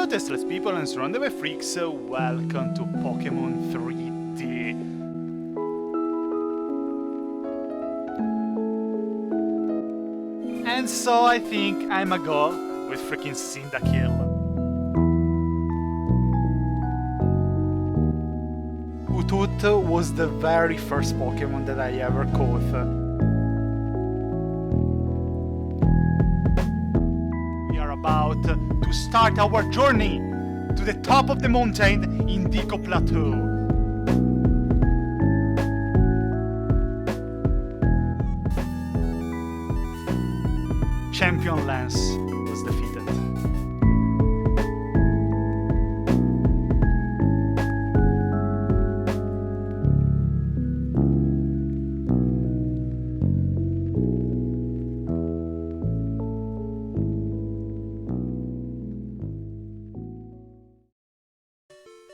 tasteless people and surrounded by freaks, welcome to Pokémon 3D. And so I think I'm a go with freaking Cyndaquil. Utoot was the very first Pokémon that I ever caught. We are about to start our journey to the top of the mountain in Deco Plateau. Champion Lance was defeated.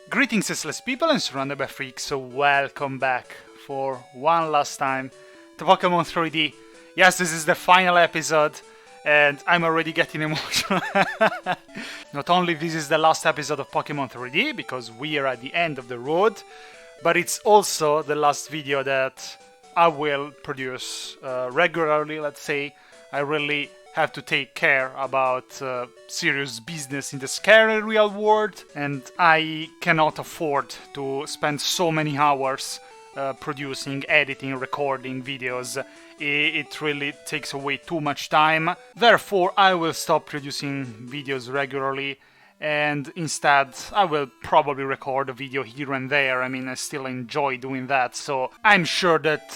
Greetings, tasteless people and surrounded by freaks, so welcome back for one last time to Pokémon 3D. Yes, this is the final episode, and I'm already getting emotional. Not only this is the last episode of Pokémon 3D, because we are at the end of the road, but it's also the last video that I will produce regularly, let's say. I really have to take care about serious business in the scary real world, and I cannot afford to spend so many hours producing, editing, recording videos. It really takes away too much time. Therefore, I will stop producing videos regularly, and instead I will probably record a video here and there. I mean, I still enjoy doing that, so I'm sure that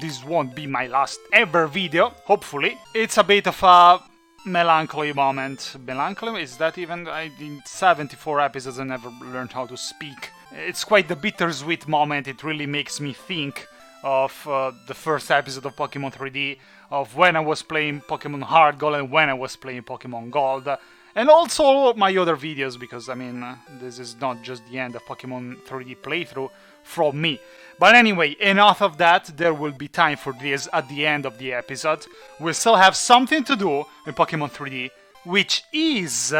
this won't be my last ever video, hopefully. It's a bit of a melancholy moment. Melancholy? Is that even? I did 74 episodes and never learned how to speak. It's quite the bittersweet moment. It really makes me think of the first episode of Pokémon 3D, of when I was playing Pokémon Heart Gold and when I was playing Pokémon Gold. And also my other videos, because I mean, this is not just the end of Pokémon 3D playthrough from me. But anyway, enough of that, there will be time for this at the end of the episode. We'll still have something to do in Pokémon 3D, which is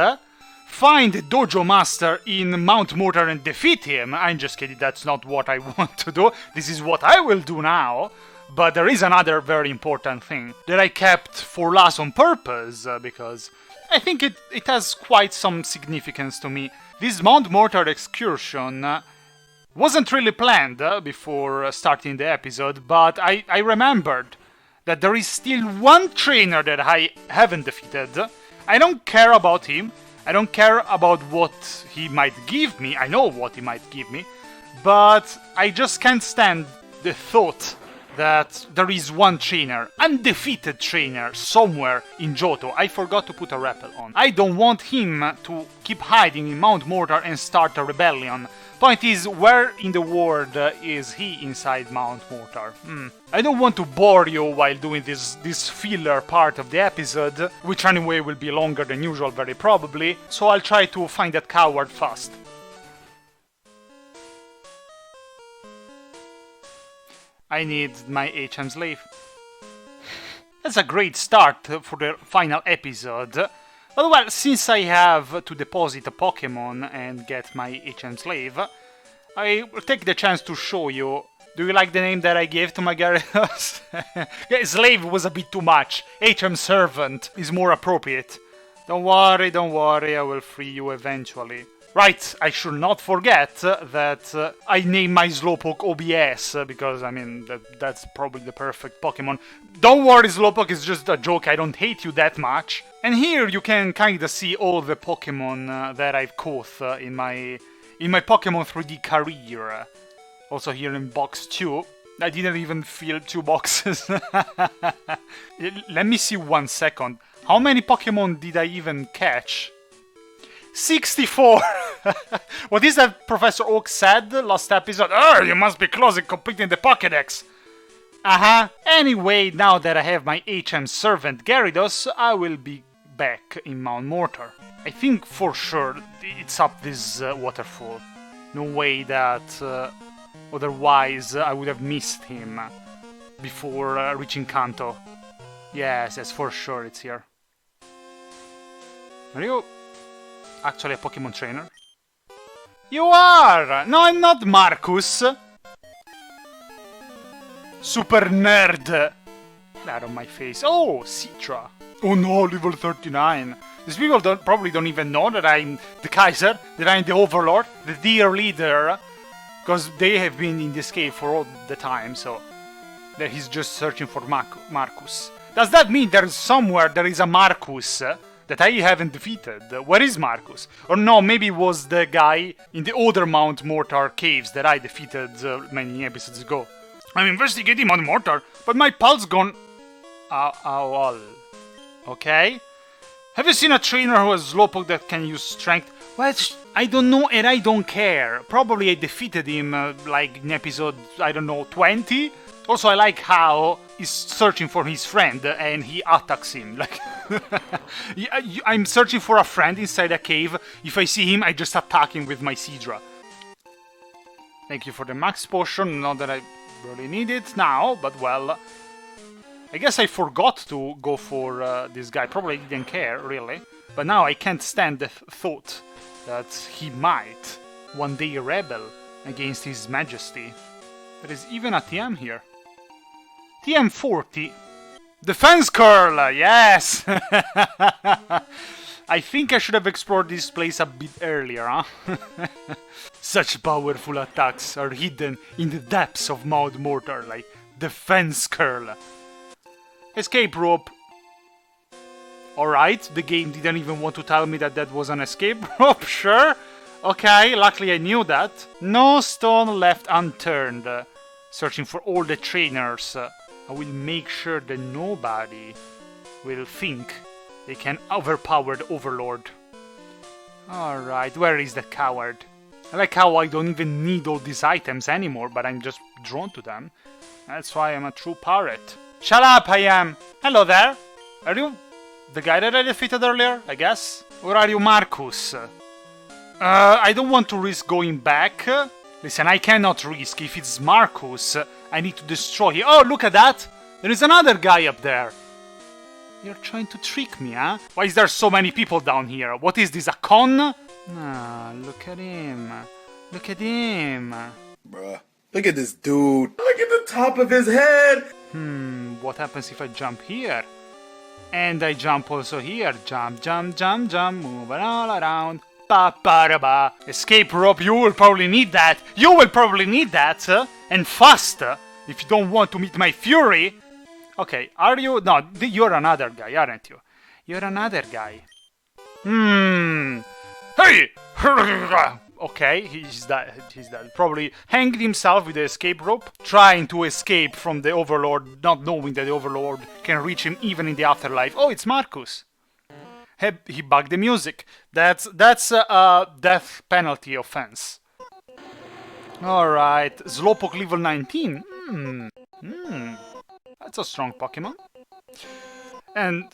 find the Dojo Master in Mount Mortar and defeat him. I'm just kidding, that's not what I want to do. This is what I will do now. But there is another very important thing that I kept for last on purpose, because I think it has quite some significance to me. This Mount Mortar excursion wasn't really planned before starting the episode, but I remembered that there is still one trainer that I haven't defeated. I don't care about him. I don't care about what he might give me. I know what he might give me, but I just can't stand the thought that there is one trainer, undefeated trainer, somewhere in Johto. I forgot to put a rappel on. I don't want him to keep hiding in Mount Mortar and start a rebellion. Point is, where in the world is he inside Mount Mortar? I don't want to bore you while doing this filler part of the episode, which anyway will be longer than usual very probably, so I'll try to find that coward fast. I need my HM slave. That's a great start for the final episode. But well, since I have to deposit a Pokémon and get my HM slave, I will take the chance to show you. Do you like the name that I gave to my Gyarados? Yeah, slave was a bit too much. HM servant is more appropriate. Don't worry, I will free you eventually. Right, I should not forget that I named my Slowpoke OBS, because, I mean, that's probably the perfect Pokemon. Don't worry, Slowpoke, it's just a joke, I don't hate you that much. And here you can kinda see all the Pokemon that I've caught in my Pokemon 3D career. Also here in box 2. I didn't even fill 2 boxes. Let me see 1 second. How many Pokemon did I even catch? 64! What is that Professor Oak said last episode? Oh, you must be close in completing the Pokédex! Anyway, now that I have my HM servant Gyarados, I will be back in Mount Mortar. I think for sure it's up this waterfall. No way that otherwise I would have missed him before reaching Kanto. Yes, for sure it's here. There you go. actually a Pokemon trainer? You are! No, I'm not Marcus! Super nerd! Get out of my face. Oh, Citra! Oh no, level 39. These people probably don't even know that I'm the Kaiser, that I'm the Overlord, the dear leader. Because they have been in this cave for all the time, so... that he's just searching for Marcus. Does that mean there is a Marcus that I haven't defeated? Where is Marcus? Or no, maybe it was the guy in the other Mount Mortar caves that I defeated many episodes ago. I'm investigating Mount Mortar, but my pulse gone... Ow. Okay. Have you seen a trainer who has Slowpoke that can use strength? Well, I don't know and I don't care. Probably I defeated him like in episode, I don't know, 20? Also, I like how he's searching for his friend and he attacks him. Like, I'm searching for a friend inside a cave. If I see him, I just attack him with my Seadra. Thank you for the max potion. Not that I really need it now, but well... I guess I forgot to go for this guy. Probably didn't care, really. But now I can't stand the thought that he might one day rebel against His Majesty. There is even a TM here. TM 40. Defense curl! Yes! I think I should have explored this place a bit earlier, huh? Such powerful attacks are hidden in the depths of Mount Mortar, like defense curl. Escape rope. Alright, the game didn't even want to tell me that that was an escape rope, sure. Okay, luckily I knew that. No stone left unturned. Searching for all the trainers. I will make sure that nobody will think they can overpower the Overlord. Alright, where is the coward? I like how I don't even need all these items anymore, but I'm just drawn to them. That's why I'm a true pirate. Shut up, I am! Hello there! Are you the guy that I defeated earlier, I guess? Or are you Marcus? I don't want to risk going back. Listen, I cannot risk. If it's Marcus, I need to destroy him. Oh, look at that! There is another guy up there! You're trying to trick me, huh? Why is there so many people down here? What is this, a con? Ah, look at him. Look at him. Bruh, look at this dude. Look at the top of his head! What happens if I jump here? And I jump also here. Jump, jump, jump, jump, move it all around. Ba-ba-da-ba. Escape rope, you will probably need that. You will probably need that. And fast, if you don't want to meet my fury. Okay, are you? No, you're another guy, aren't you? You're another guy. Hey! Okay, he's dead. He's dead. Probably hanged himself with the escape rope, trying to escape from the Overlord, not knowing that the Overlord can reach him even in the afterlife. Oh, it's Marcus. He bugged the music. That's a death penalty offense. Alright, Slowpoke level 19. That's a strong Pokemon. And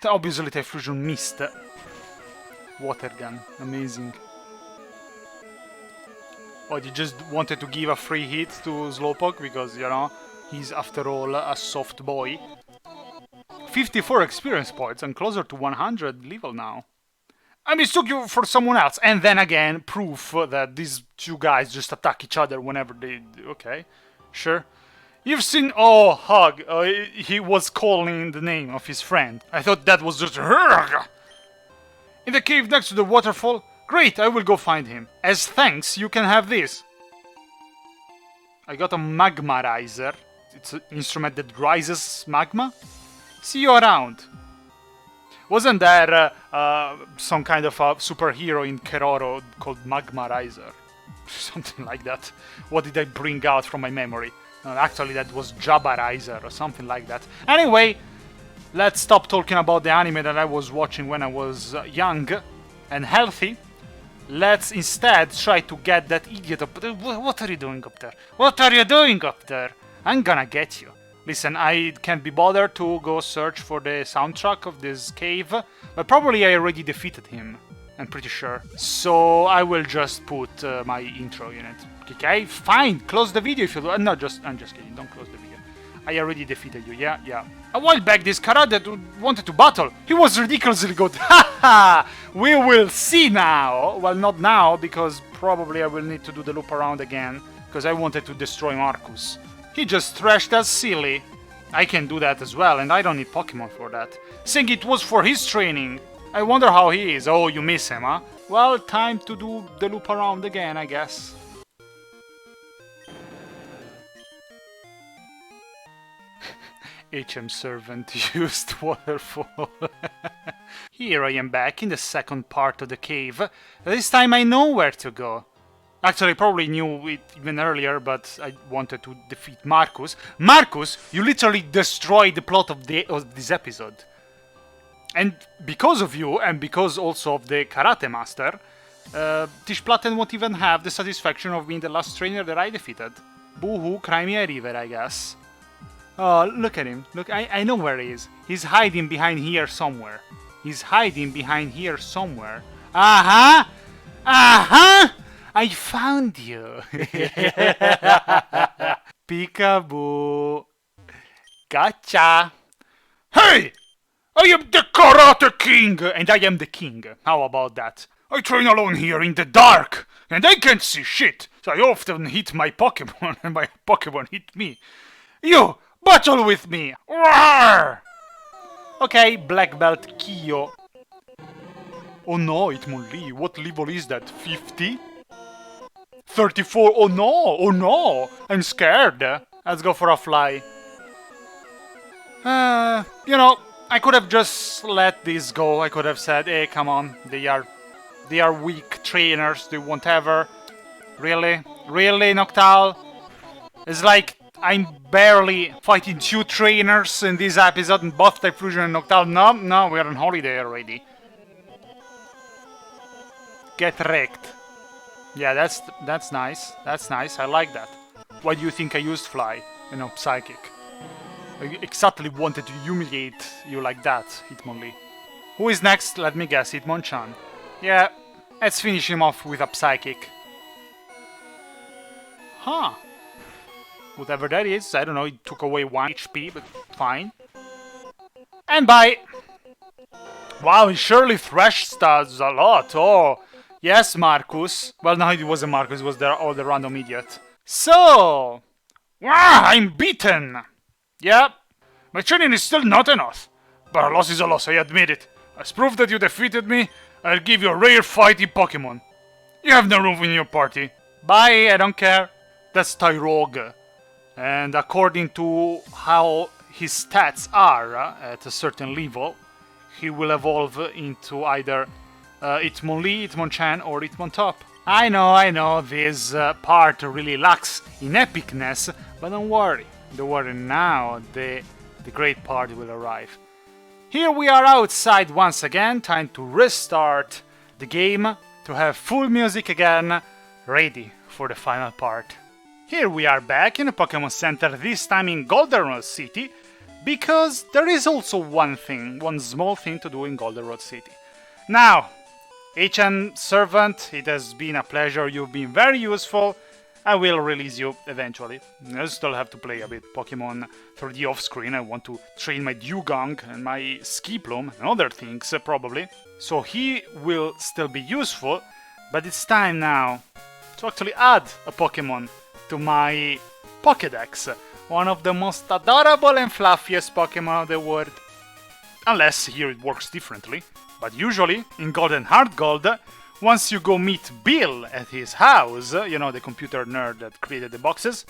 obviously Typhlosion missed. Water gun, amazing. Oh, you just wanted to give a free hit to Slowpoke because, you know, he's after all a soft boy. 54 experience points and closer to 100 level now. I mistook you for someone else. And then again, proof that these two guys just attack each other whenever they... Okay, sure. You've seen... Oh, Hug. He was calling the name of his friend. I thought that was just... In the cave next to the waterfall? Great, I will go find him. As thanks, you can have this. I got a Magmarizer. It's an instrument that rises magma. See you around. Wasn't there some kind of a superhero in Keroro called Magmarizer? Something like that. What did I bring out from my memory? No, actually, that was Jabbarizer or something like that. Anyway, let's stop talking about the anime that I was watching when I was young and healthy. Let's instead try to get that idiot up there. What are you doing up there? What are you doing up there? I'm gonna get you. Listen, I can't be bothered to go search for the soundtrack of this cave, but probably I already defeated him. I'm pretty sure. So I will just put my intro in it. Okay, fine. Close the video if you do. No, I'm just kidding. Don't close the video. I already defeated you, yeah. A while back, this karate wanted to battle. He was ridiculously good. Haha! We will see now. Well, not now, because probably I will need to do the loop around again, because I wanted to destroy Marcus. He just thrashed us silly. I can do that as well, and I don't need Pokemon for that. Saying it was for his training. I wonder how he is. Oh, you miss him, huh? Well, time to do the loop around again, I guess. HM servant used waterfall. Here I am back in the second part of the cave. This time I know where to go. Actually, I probably knew it even earlier, but I wanted to defeat Marcus. Marcus, you literally destroyed the plot of this episode. And because of you, and because also of the Karate Master, Tish Platten won't even have the satisfaction of being the last trainer that I defeated. Boo-hoo, cry me a river, I guess. Oh, look at him. Look, I know where he is. He's hiding behind here somewhere. He's hiding behind here somewhere. Aha! Aha! I found you. Peekaboo. Gotcha. Hey! I am the Karate King! And I am the king. How about that? I train alone here in the dark, and I can't see shit. So I often hit my Pokemon, and my Pokemon hit me. You! Battle with me! Roar! Okay, Black Belt Kyo. Oh no, Hitmonlee, what level is that? 50? 34? Oh no, I'm scared. Let's go for a fly. You know, I could have just let this go. I could have said, hey, come on, they are weak trainers, they won't ever. Really? Really, Noctowl? It's like I'm barely fighting 2 trainers in this episode, and both Typhlosion and Noctowl. No, we're on holiday already. Get wrecked. Yeah, that's nice. That's nice. I like that. Why do you think I used Fly? You know, Psychic. I exactly wanted to humiliate you like that, Hitmonlee. Who is next? Let me guess, Hitmonchan. Yeah, let's finish him off with a Psychic. Huh. Whatever that is, I don't know, it took away 1 HP, but fine. And bye! Wow, he surely thrashed us a lot, oh! Yes, Marcus. Well, no, it wasn't Marcus, it was the random idiot. So... I'm beaten! Yep, my training is still not enough. But a loss is a loss, I admit it. As proof that you defeated me, I'll give you a rare fighting Pokemon. You have no room in your party. Bye, I don't care. That's Tyrogue. And according to how his stats are at a certain level, he will evolve into either Hitmonlee, Hitmonchan, or Hitmontop. I know, this part really lacks in epicness, but don't worry, now the great part will arrive. Here we are outside once again, time to restart the game, to have full music again, ready for the final part. Here we are back in a Pokémon Center, this time in Goldenrod City, because there is also one small thing to do in Goldenrod City. Now, HM Servant, it has been a pleasure, you've been very useful. I will release you eventually. I still have to play a bit Pokemon 3D off-screen. I want to train my Dugong and my Skiploom and other things, probably. So he will still be useful, but it's time now to actually add a Pokemon to my Pokédex. One of the most adorable and fluffiest Pokemon of the world. Unless here it works differently. But usually, in Gold and Hard Gold, once you go meet Bill at his house, you know, the computer nerd that created the boxes,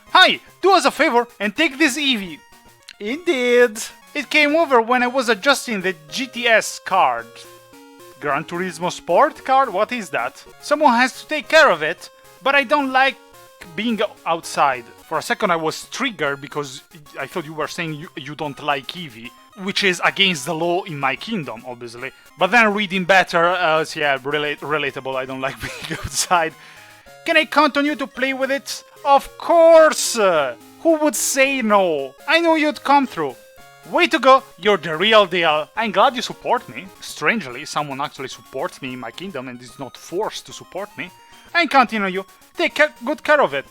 hi, do us a favor and take this Eevee. Indeed. It came over when I was adjusting the GTS card. Gran Turismo Sport card? What is that? Someone has to take care of it, but I don't like being outside. For a second I was triggered because I thought you were saying you don't like Eevee, which is against the law in my kingdom, obviously. But then reading better, yeah, relatable, I don't like being outside. Can I count on you to play with it? Of course! Who would say no? I knew you'd come through. Way to go, you're the real deal. I'm glad you support me. Strangely, someone actually supports me in my kingdom and is not forced to support me. I'm counting on you. Take good care of it.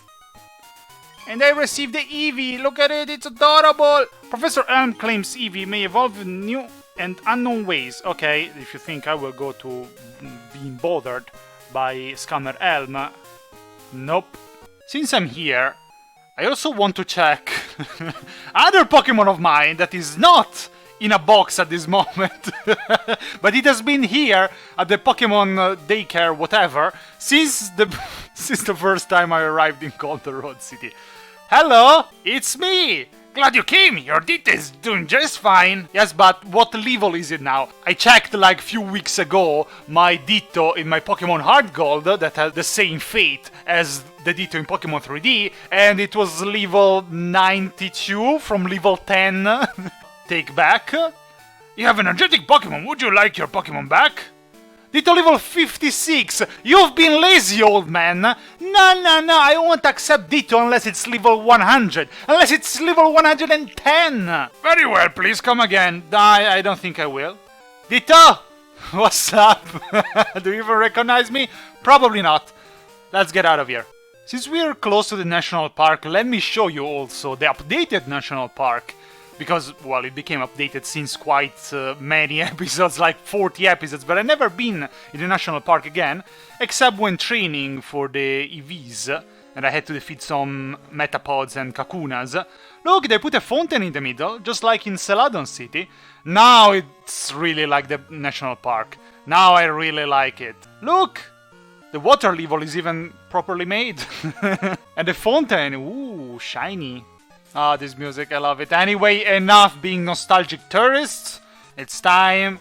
And I received the Eevee. Look at it, it's adorable. Professor Elm claims Eevee may evolve in new and unknown ways. Okay, if you think I will go to being bothered by Scammer Elm. Nope. Since I'm here, I also want to check other Pokemon of mine that is not in a box at this moment. But it has been here at the Pokemon daycare, whatever, since the first time I arrived in Golden Road City. Hello, it's me! Glad you came! Your Ditto is doing just fine! Yes, but what level is it now? I checked like few weeks ago my Ditto in my Pokemon Heart Gold that had the same fate as the Ditto in Pokemon 3D, and it was level 92 from level 10. Take back. You have an energetic Pokemon, would you like your Pokemon back? Ditto level 56! You've been lazy, old man! No, I won't accept Ditto unless it's level 100! Unless it's level 110! Very well, please come again. I don't think I will. Ditto! What's up? Do you even recognize me? Probably not. Let's get out of here. Since we're close to the national park, let me show you also the updated national park. Because, well, it became updated since quite many episodes, like 40 episodes, but I've never been in the national park again, except when training for the EVs, and I had to defeat some Metapods and Kakunas. Look, they put a fountain in the middle, just like in Celadon City. Now it's really like the national park. Now I really like it. Look! The water level is even properly made. And the fountain, ooh, shiny. Ah, this music, I love it. Anyway, enough being nostalgic tourists. It's time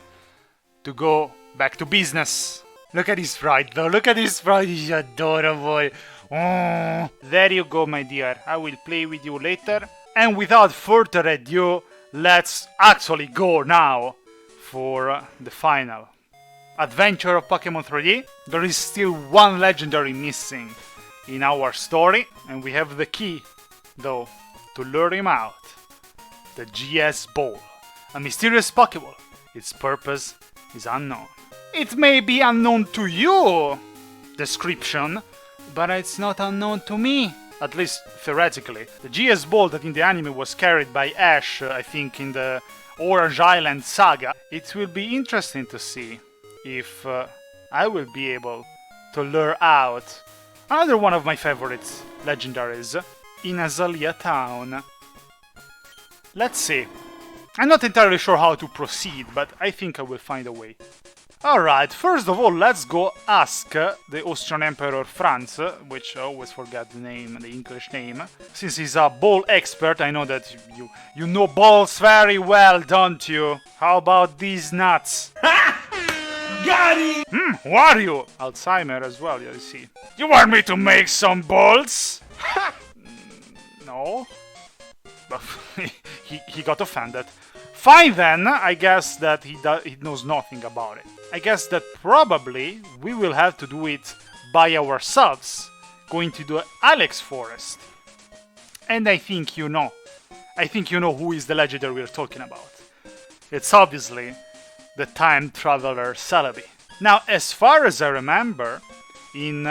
to go back to business. Look at his sprite though, look at his sprite, he's adorable. Oh. There you go, my dear. I will play with you later. And without further ado, let's actually go now for the final adventure of Pokemon 3D. There is still one legendary missing in our story, and we have the key, though, to lure him out. The GS Ball, a mysterious Pokeball. Its purpose is unknown. It may be unknown to you, description, but it's not unknown to me. At least theoretically. The GS Ball that in the anime was carried by Ash, I think in the Orange Island saga. It will be interesting to see if I will be able to lure out another one of my favorite legendaries in Azalea Town. Let's see. I'm not entirely sure how to proceed, but I think I will find a way. Alright, first of all, let's go ask the Austrian Emperor Franz, which I always forget the name, the English name. Since he's a ball expert, I know that you know balls very well, don't you? How about these nuts? Got it! Who are you? Alzheimer as well, you see. You want me to make some balls? No. he got offended. Fine then, I guess that he knows nothing about it. I guess that probably we will have to do it by ourselves, going to the Alex Forest. And I think you know. I think you know who is the legendary we're talking about. It's obviously the time traveler Celebi. Now, as far as I remember, in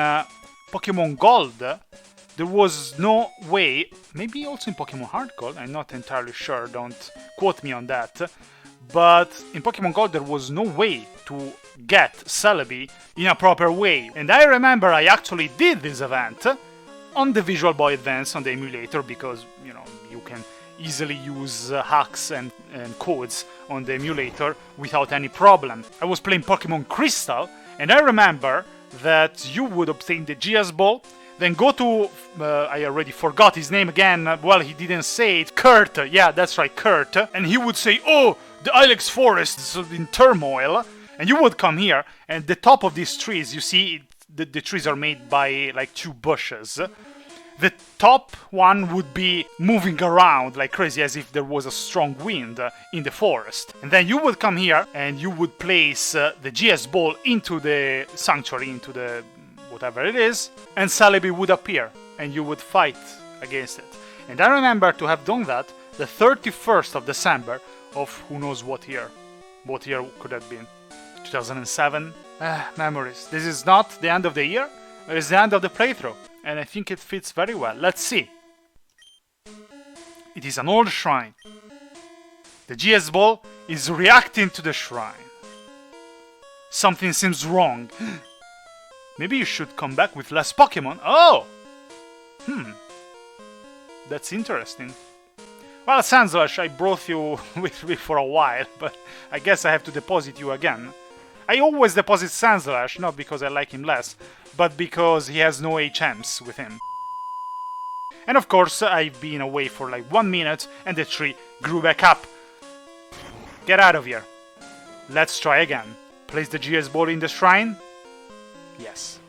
Pokemon Gold, there was no way, maybe also in Pokemon Heart Gold, I'm not entirely sure, don't quote me on that, but in Pokemon Gold there was no way to get Celebi in a proper way. And I remember I actually did this event on the Visual Boy Advance on the emulator, because, you know, you can easily use hacks and codes on the emulator without any problem. I was playing Pokemon Crystal, and I remember that you would obtain the GS Ball, then go to, I already forgot his name again, well, he didn't say it, Kurt, yeah, that's right, Kurt, and he would say, oh, the Ilex Forest is in turmoil, and you would come here, and the top of these trees, you see, the trees are made by, like, two bushes. The top one would be moving around like crazy, as if there was a strong wind in the forest. And then you would come here, and you would place the GS Ball into the sanctuary, into the whatever it is, and Celebi would appear, and you would fight against it. And I remember to have done that the 31st of December of who knows what year. What year could have been? 2007? Memories. This is not the end of the year, it is the end of the playthrough, and I think it fits very well. Let's see. It is an old shrine. The GS ball is reacting to the shrine. Something seems wrong. Maybe you should come back with less Pokémon. Oh! That's interesting. Well, Sandslash, I brought you with me for a while, but I guess I have to deposit you again. I always deposit Sandslash, not because I like him less, but because he has no HMs with him. And of course, I've been away for like 1 minute and the tree grew back up. Get out of here. Let's try again. Place the GS ball in the shrine? Yes.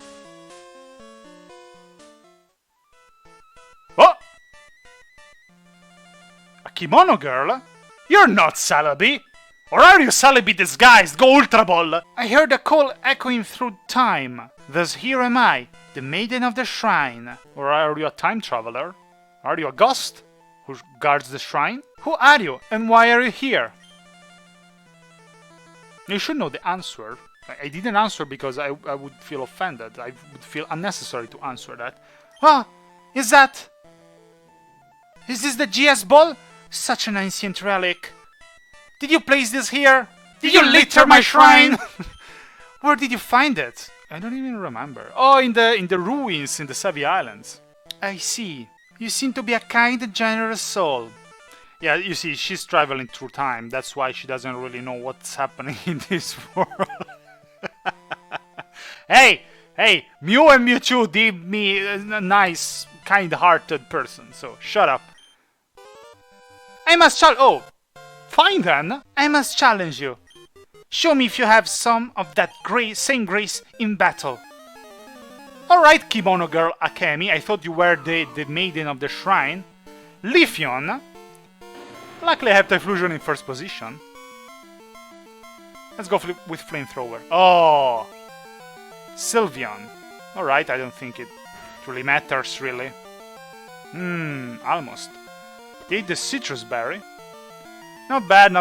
Oh! A kimono girl? You're not Celebi! Or are you Celebi disguised? Go Ultra Ball! I heard a call echoing through time. Thus here am I, the maiden of the shrine. Or are you a time traveler? Are you a ghost who guards the shrine? Who are you and why are you here? You should know the answer. I didn't answer because I would feel offended. I would feel unnecessary to answer that. Ah, is that... Is this the GS ball? Such an ancient relic. Did you place this here? Did you litter my shrine? Where did you find it? I don't even remember. Oh, in the ruins in the Savvy Islands. I see. You seem to be a kind and generous soul. Yeah, you see, she's traveling through time. That's why she doesn't really know what's happening in this world. Hey, Mew and Mewtwo deemed me a nice, kind-hearted person, so shut up. I must oh, fine then. I must challenge you. Show me if you have some of that same grace in battle. Alright, Kimono Girl Akemi, I thought you were the maiden of the shrine. Leafeon. Luckily I have Typhlosion in first position. Let's go with Flamethrower. Oh! Sylveon. Alright, I don't think it really matters, really. Almost. Take the Citrus Berry. Not bad,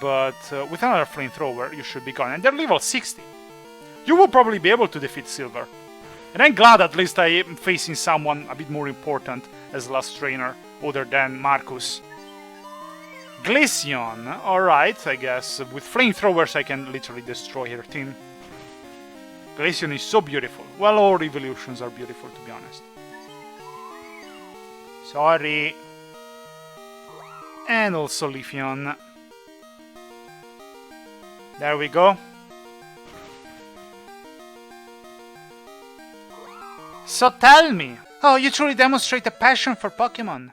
but with another Flamethrower, you should be gone. And they're level 60. You will probably be able to defeat Silver. And I'm glad at least I am facing someone a bit more important as last trainer, other than Marcus. Glaceon, alright, I guess. With Flamethrowers I can literally destroy her team. Glaceon is so beautiful. Well, all evolutions are beautiful, to be honest. Sorry. And also Leafeon. There we go. So tell me, oh, you truly demonstrate a passion for Pokémon.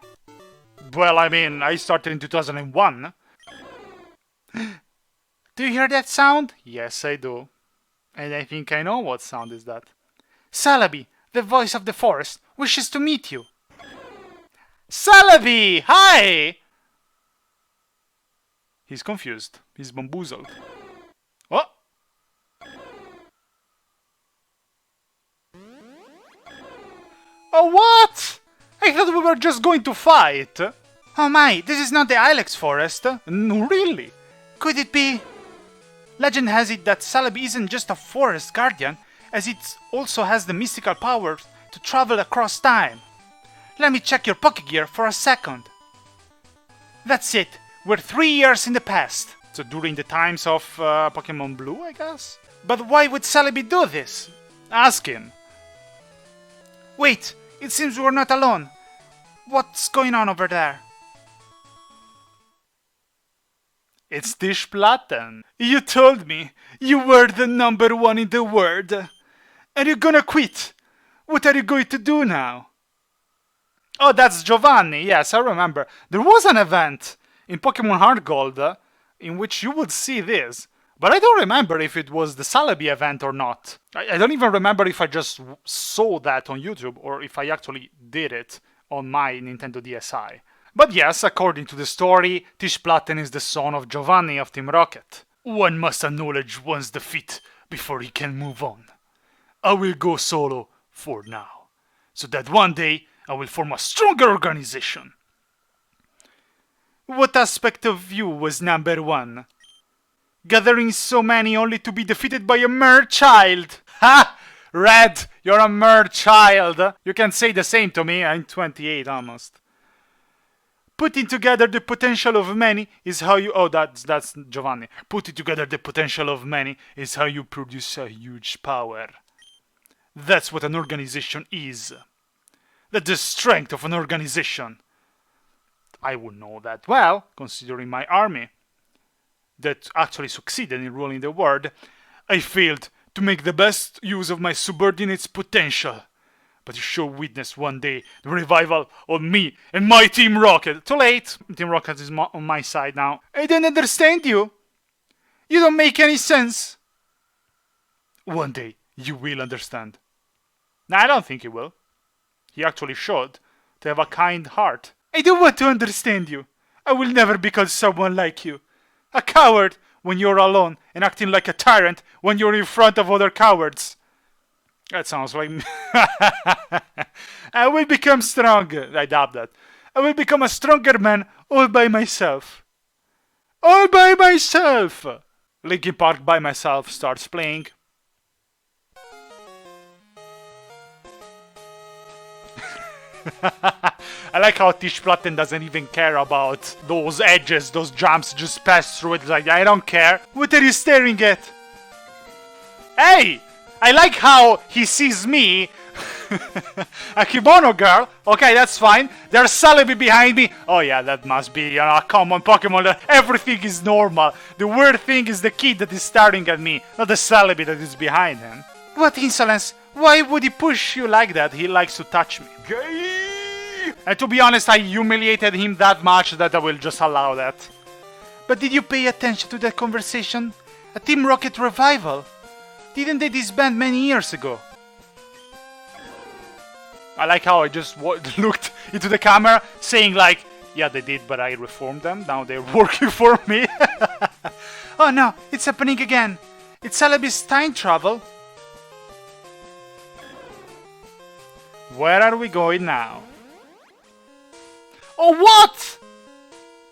Well, I mean, I started in 2001. Do you hear that sound? Yes, I do. And I think I know what sound is that. Celebi, the voice of the forest, wishes to meet you. Celebi! Hi! He's confused. He's bamboozled. Oh! Oh, what? I thought we were just going to fight. Oh my, this is not the Ilex forest. No, really? Could it be? Legend has it that Celebi isn't just a forest guardian, as it also has the mystical power to travel across time. Let me check your Pokégear for a second. That's it. We're 3 years in the past. So during the times of Pokemon Blue, I guess? But why would Celebi do this? Ask him. Wait, it seems we're not alone. What's going on over there? It's Tishplatten. You told me you were the #1 in the world. And you're gonna quit. What are you going to do now? Oh, that's Giovanni. Yes, I remember. There was an event in Pokemon Heart Gold in which you would see this. But I don't remember if it was the Celebi event or not. I don't even remember if I just saw that on YouTube or if I actually did it on my Nintendo DSi. But yes, according to the story, Tishplatten is the son of Giovanni of Team Rocket. One must acknowledge one's defeat before he can move on. I will go solo for now, so that one day I will form a stronger organization. What aspect of you was #1? Gathering so many only to be defeated by a mere child. Ha! Red, you're a mere child. You can say the same to me, I'm 28 almost. Putting together the potential of many is how you... Oh, that's Giovanni. Putting together the potential of many is how you produce a huge power. That's what an organization is. That's the strength of an organization. I would know that well, considering my army that actually succeeded in ruling the world. I failed to make the best use of my subordinates' potential. But you shall witness one day the revival of me and my Team Rocket. Too late. Team Rocket is on my side now. I don't understand you. You don't make any sense. One day you will understand. No, I don't think he will. He actually showed to have a kind heart. I don't want to understand you. I will never become someone like you. A coward when you're alone and acting like a tyrant when you're in front of other cowards. That sounds like... I will become stronger. I doubt that. I will become a stronger man all by myself. All by myself! Linkin Park by myself starts playing. I like how Tischplatten doesn't even care about those edges, those jumps, just pass through it like, I don't care. What are you staring at? Hey! I like how he sees me, a kimono girl. Okay, that's fine. There's Celebi behind me. Oh yeah, that must be a common Pokemon. That everything is normal. The weird thing is the kid that is staring at me, not the Celebi that is behind him. What insolence! Why would he push you like that? He likes to touch me. Gay! And to be honest, I humiliated him that much that I will just allow that. But did you pay attention to that conversation? A Team Rocket revival? Didn't they disband many years ago? I like how I just looked into the camera saying like, yeah, they did, but I reformed them. Now they're working for me. Oh no, it's happening again. It's Celebi's time travel. Where are we going now? Oh, what?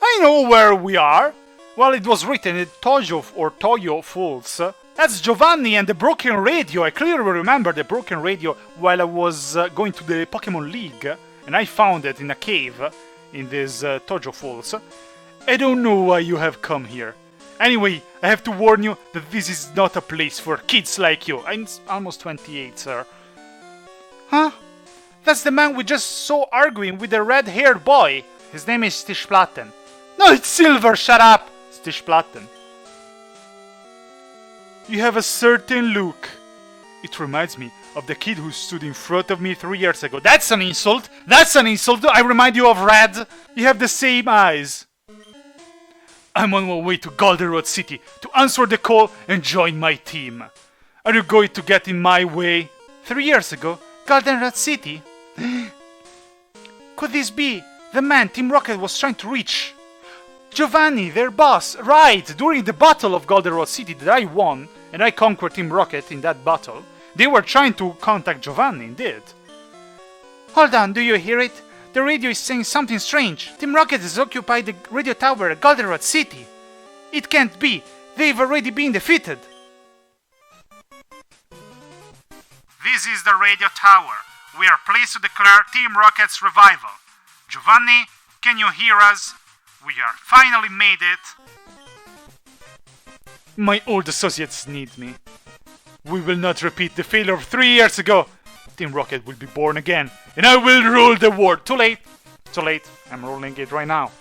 I know where we are. Well, it was written in Toyo Falls. That's Giovanni and the broken radio. I clearly remember the broken radio while I was going to the Pokemon League. And I found it in a cave in this Tojo Falls. I don't know why you have come here. Anyway, I have to warn you that this is not a place for kids like you. I'm almost 28, sir. Huh? That's the man we just saw arguing with the red-haired boy. His name is Tischplatten. No, it's Silver, shut up! It's Tischplatten. You have a certain look. It reminds me of the kid who stood in front of me 3 years ago. That's an insult! That's an insult! I remind you of Red! You have the same eyes. I'm on my way to Goldenrod City to answer the call and join my team. Are you going to get in my way? 3 years ago? Goldenrod City? Could this be the man Team Rocket was trying to reach? Giovanni, their boss, right, during the battle of Goldenrod City that I won, and I conquered Team Rocket in that battle, they were trying to contact Giovanni, indeed. Hold on, do you hear it? The radio is saying something strange. Team Rocket has occupied the radio tower at Goldenrod City. It can't be. They've already been defeated. This is the radio tower. We are pleased to declare Team Rocket's revival. Giovanni, can you hear us? We are finally made it. My old associates need me. We will not repeat the failure of 3 years ago. Team Rocket will be born again, and I will rule the world. Too late. Too late. I'm ruling it right now.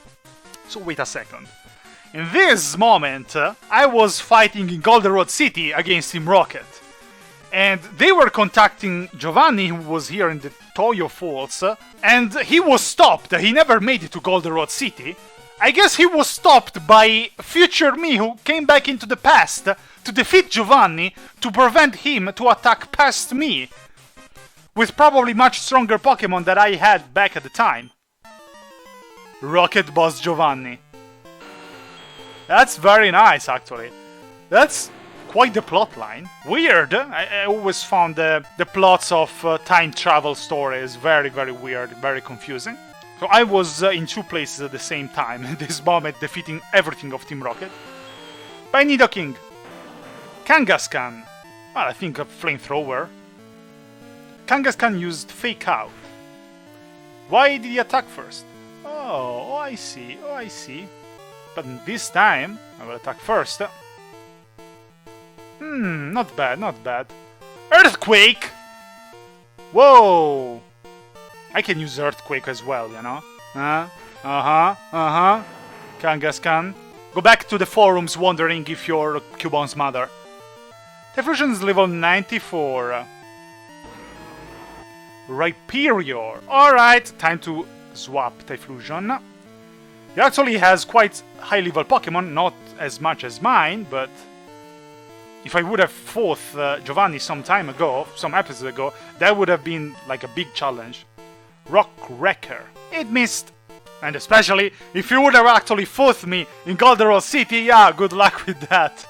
So wait a second. In this moment, I was fighting in Goldenrod City against Team Rocket. And they were contacting Giovanni, who was here in the Toyo Falls, and he was stopped. He never made it to Goldenrod City. I guess he was stopped by future me, who came back into the past to defeat Giovanni to prevent him to attack past me, with probably much stronger Pokemon that I had back at the time. Rocket Boss Giovanni. That's very nice, actually. That's quite the plotline. Weird. I always found the plots of time travel stories very, very weird, very confusing. So I was in two places at the same time at this moment, defeating everything of Team Rocket. By Nidoking. Kangaskhan. Well, I think a flamethrower. Kangaskhan used Fake Out. Why did he attack first? Oh, I see. Oh, I see. But this time, I will attack first. Not bad, not bad. Earthquake! Whoa! I can use Earthquake as well, you know? Kangaskhan. Go back to the forums wondering if you're Cubon's mother. Typhlosion is level 94. Rhyperior. Alright, time to swap Typhlosion. He actually has quite high level Pokemon, not as much as mine, but if I would have fought Giovanni some time ago, some episodes ago, that would have been like a big challenge. Rock Wrecker. It missed. And especially if you would have actually fought me in Goldenrod City, yeah, good luck with that.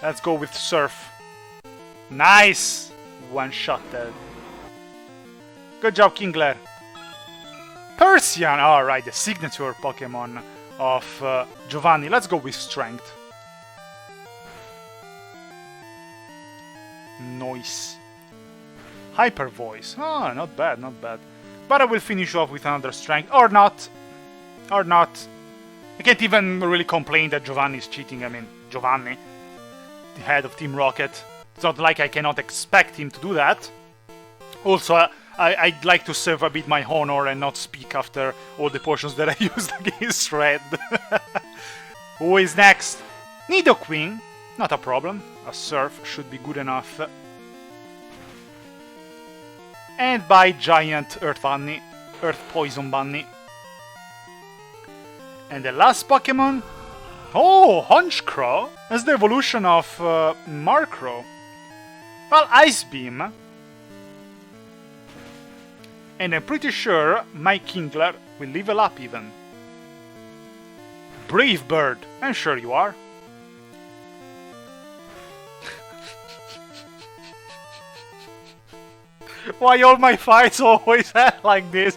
Let's go with Surf. Nice! One shot dead. Good job, Kingler. Persian! Alright, the signature Pokemon of Giovanni. Let's go with Strength. Noise. Hyper Voice. Ah, not bad, not bad. But I will finish off with another Strength. Or not. Or not. I can't even really complain that Giovanni is cheating. I mean, Giovanni, the head of Team Rocket. It's not like I cannot expect him to do that. Also, I'd like to save a bit my honor and not speak after all the potions that I used against Red. Who is next? Nidoqueen. Not a problem. A Surf should be good enough. And by Giant Earth Bunny. Earth Poison Bunny. And the last Pokemon? Oh, Honchcrow! That's the evolution of Markrow. Well, Ice Beam. And I'm pretty sure my Kingler will level up even. Brave Bird. I'm sure you are. Why all my fights always end like this?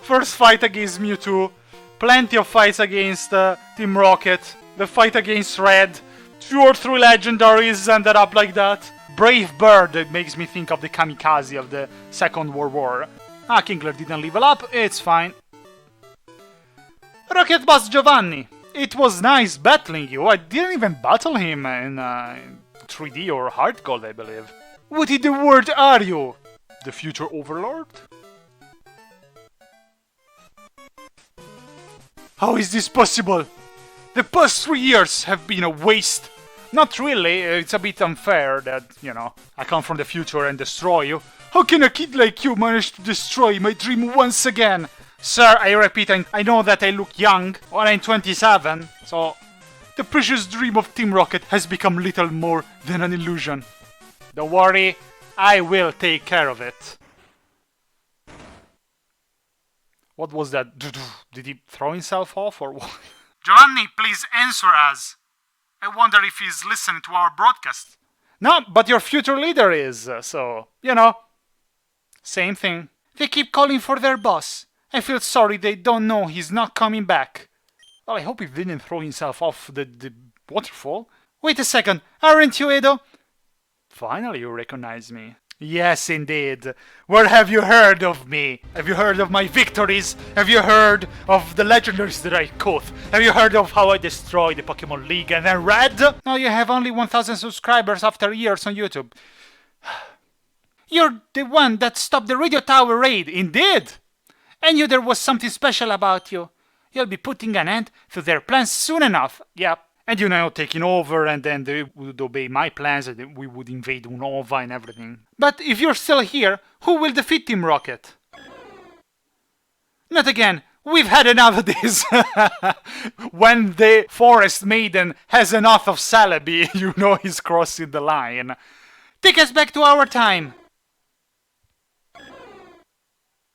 First fight against Mewtwo. Plenty of fights against Team Rocket. The fight against Red. 2 or 3 legendaries ended up like that. Brave Bird, it makes me think of the kamikaze of the Second World War. Ah, Kingler didn't level up, it's fine. Rocket Boss Giovanni. It was nice battling you. I didn't even battle him in 3D or Hard Gold, I believe. What in the world are you? The future Overlord? How is this possible? The past 3 years have been a waste. Not really, it's a bit unfair that, you know, I come from the future and destroy you. How can a kid like you manage to destroy my dream once again? Sir, I repeat, I know that I look young, or I'm 27, so the precious dream of Team Rocket has become little more than an illusion. Don't worry, I will take care of it. What was that? Did he throw himself off or what? Giovanni, please answer us. I wonder if he's listening to our broadcast. No, but your future leader is, so, you know. Same thing. They keep calling for their boss. I feel sorry they don't know he's not coming back. Well, I hope he didn't throw himself off the waterfall. Wait a second, aren't you Edo? Finally you recognize me. Yes, indeed. Where have you heard of me? Have you heard of my victories? Have you heard of the legendaries that I caught? Have you heard of how I destroyed the Pokemon League and then Red? No, you have only 1,000 subscribers after years on YouTube. You're the one that stopped the Radio Tower raid, indeed! I knew there was something special about you. You'll be putting an end to their plans soon enough. Yep. And you know, taking over, and then they would obey my plans, and we would invade Unova and everything. But if you're still here, who will defeat Team Rocket? Not again. We've had enough of this. When the Forest Maiden has enough of Celebi, you know he's crossing the line. Take us back to our time.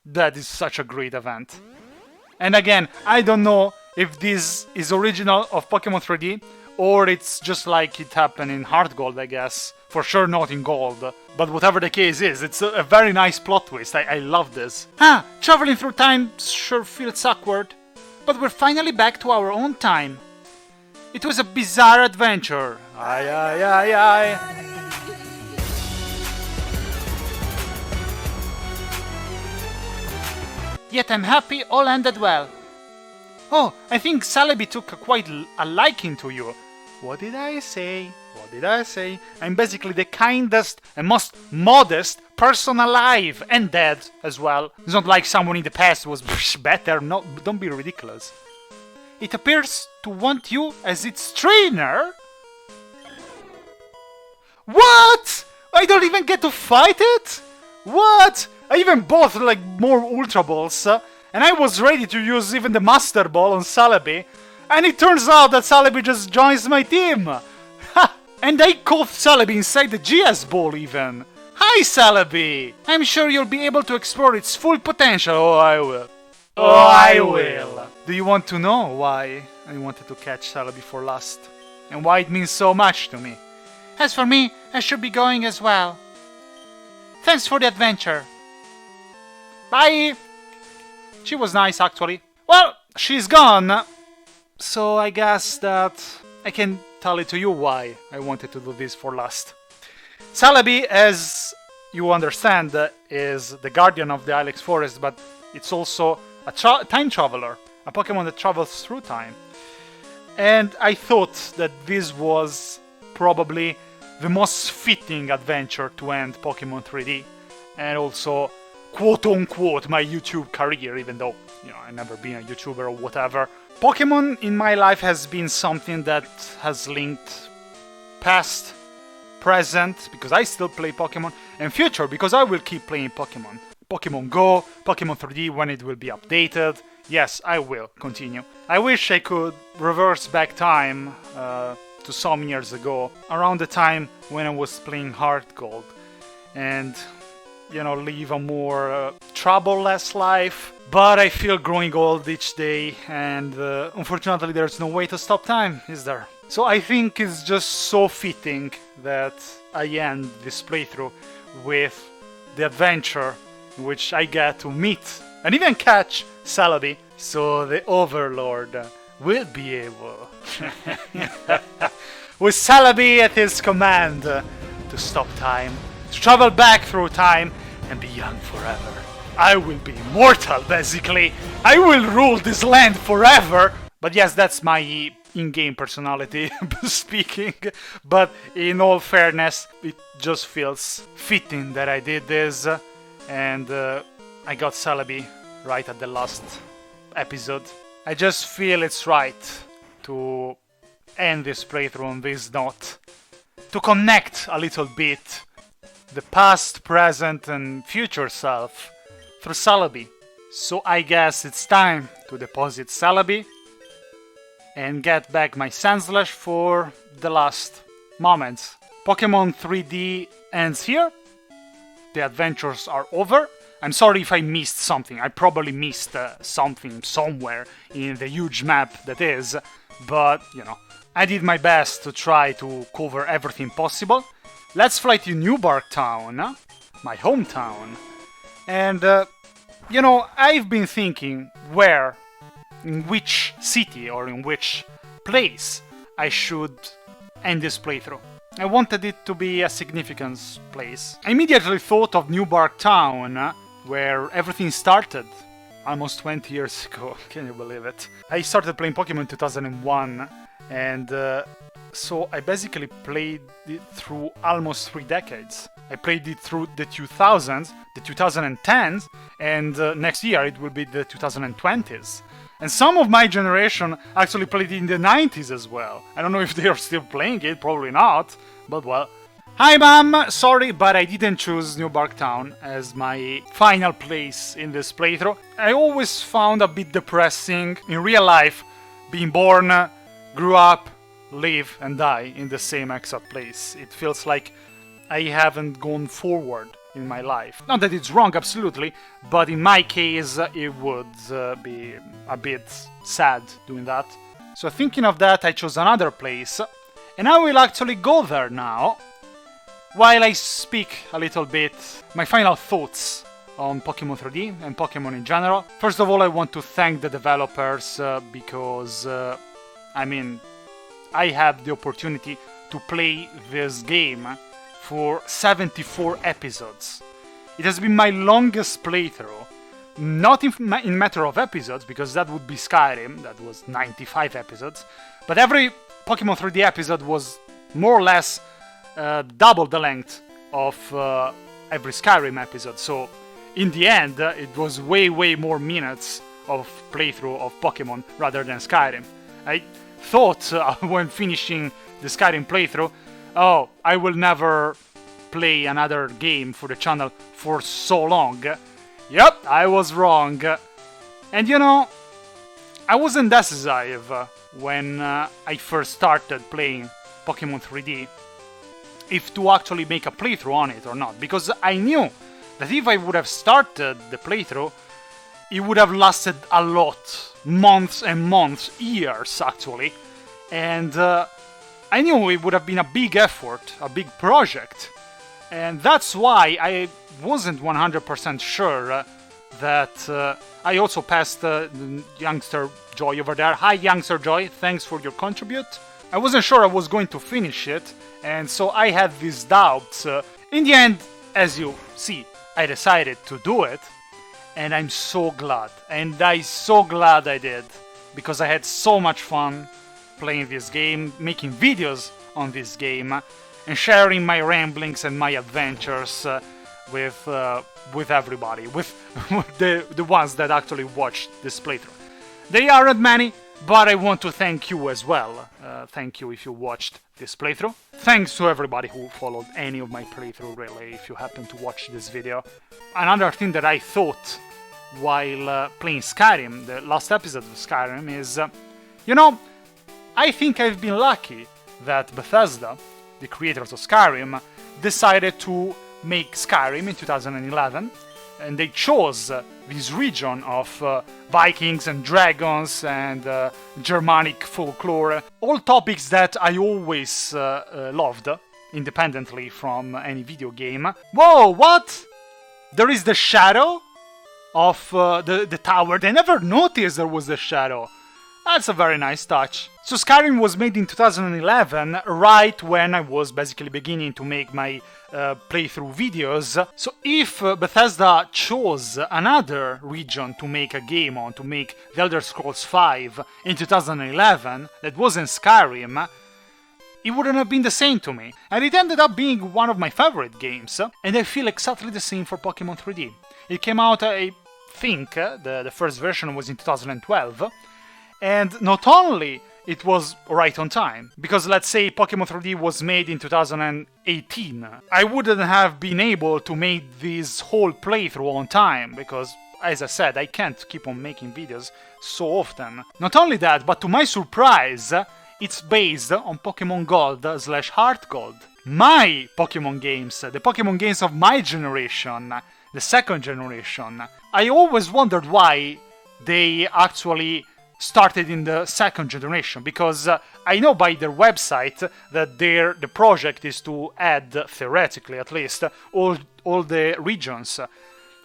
That is such a great event. And again, I don't know if this is original of Pokemon 3D, or it's just like it happened in Heart Gold, I guess. For sure not in Gold. But whatever the case is, it's a very nice plot twist. I love this. Traveling through time sure feels awkward. But we're finally back to our own time. It was a bizarre adventure. Aye, aye, aye, aye. Yet I'm happy all ended well. Oh, I think Celebi took quite a liking to you. What did I say? What did I say? I'm basically the kindest and most modest person alive, and dead as well. It's not like someone in the past was better, no, don't be ridiculous. It appears to want you as its trainer? What? I don't even get to fight it? What? I even bought like more Ultra Balls, and I was ready to use even the Master Ball on Celebi, and it turns out that Celebi just joins my team! Ha! And I caught Celebi inside the GS Ball even! Hi Celebi! I'm sure you'll be able to explore its full potential. Oh, I will. Oh, I will. Do you want to know why I wanted to catch Celebi for last? And why it means so much to me? As for me, I should be going as well. Thanks for the adventure. Bye! She was nice, actually. Well, she's gone. So I guess that I can tell it to you why I wanted to do this for last. Celebi, as you understand, is the guardian of the Ilex Forest, but it's also a time traveler, a Pokemon that travels through time. And I thought that this was probably the most fitting adventure to end Pokemon 3D, and also quote-unquote my YouTube career, even though, I've never been a YouTuber or whatever. Pokemon in my life has been something that has linked past, present, because I still play Pokemon, and future, because I will keep playing Pokemon. Pokemon Go, Pokemon 3D when it will be updated. Yes, I will continue. I wish I could reverse back time to some years ago, around the time when I was playing Heart Gold, and live a more trouble-less life. But I feel growing old each day, and unfortunately there's no way to stop time, is there? So I think it's just so fitting that I end this playthrough with the adventure in which I get to meet and even catch Celebi, so the Overlord will be able, with Celebi at his command, to stop time, to travel back through time, and be young forever. I will be immortal, basically. I will rule this land forever. But yes, that's my in-game personality speaking. But in all fairness, it just feels fitting that I did this. And I got Celebi right at the last episode. I just feel it's right to end this playthrough on this note. To connect a little bit the past, present, and future self through Celebi. So I guess it's time to deposit Celebi and get back my Sandslash for the last moments. Pokemon 3D ends here. The adventures are over. I'm sorry if I missed something. I probably missed something somewhere in the huge map that is. But, I did my best to try to cover everything possible. Let's fly to New Bark Town, my hometown. And, I've been thinking in which city or in which place I should end this playthrough. I wanted it to be a significant place. I immediately thought of New Bark Town, where everything started almost 20 years ago. Can you believe it? I started playing Pokemon in 2001, and so I basically played it through almost 3 decades. I played it through the 2000s, the 2010s, and next year it will be the 2020s. And some of my generation actually played it in the 90s as well. I don't know if they are still playing it, probably not, but well. Hi Mom, sorry, but I didn't choose New Bark Town as my final place in this playthrough. I always found a bit depressing in real life, being born, grew up, live and die in the same exact place. It feels like I haven't gone forward in my life. Not that it's wrong, absolutely, but in my case it would be a bit sad doing that. So thinking of that, I chose another place, and I will actually go there now, while I speak a little bit my final thoughts on Pokemon 3D and Pokemon in general. First of all, I want to thank the developers because, I have the opportunity to play this game for 74 episodes. It has been my longest playthrough, not in matter of episodes, because that would be Skyrim, that was 95 episodes, but every Pokemon 3D episode was more or less double the length of every Skyrim episode, so in the end it was way more minutes of playthrough of Pokemon rather than Skyrim. I thought when finishing the Skyrim playthrough, oh, I will never play another game for the channel for so long. Yep, I was wrong. And you know, I wasn't decisive when I first started playing Pokemon 3D if to actually make a playthrough on it or not, because I knew that if I would have started the playthrough, it would have lasted a lot, months and months, years actually, and I knew it would have been a big effort, a big project, and that's why I wasn't 100% sure that I also passed youngster Joy over there. Hi youngster Joy, thanks for your contribute. I wasn't sure I was going to finish it, and so I had these doubts. In the end, as you see, I decided to do it, and I'm so glad, and I'm so glad I did, because I had so much fun playing this game, making videos on this game, and sharing my ramblings and my adventures with everybody, with the ones that actually watched this playthrough. They aren't many, but I want to thank you as well. Thank you if you watched this playthrough. Thanks to everybody who followed any of my playthrough, really, if you happen to watch this video. Another thing that I thought while playing Skyrim, the last episode of Skyrim, is, you know, I think I've been lucky that Bethesda, the creators of Skyrim, decided to make Skyrim in 2011, and they chose this region of Vikings and dragons and Germanic folklore, all topics that I always loved, independently from any video game. Whoa, what? There is the shadow of the tower. I never noticed there was a shadow. That's a very nice touch. So Skyrim was made in 2011, right when I was basically beginning to make my playthrough videos. So if Bethesda chose another region to make a game on, to make The Elder Scrolls V in 2011, that wasn't Skyrim, it wouldn't have been the same to me. And it ended up being one of my favorite games, and I feel exactly the same for Pokemon 3D. It came out, I think, the first version was in 2012, and not only it was right on time, because let's say Pokemon 3D was made in 2018, I wouldn't have been able to make this whole playthrough on time, because, as I said, I can't keep on making videos so often. Not only that, but to my surprise, it's based on Pokemon Gold/Heart Gold. My Pokemon games, the Pokemon games of my generation, the second generation. I always wondered why they actually started in the second generation, because I know by their website that the project is to add, theoretically at least, all the regions.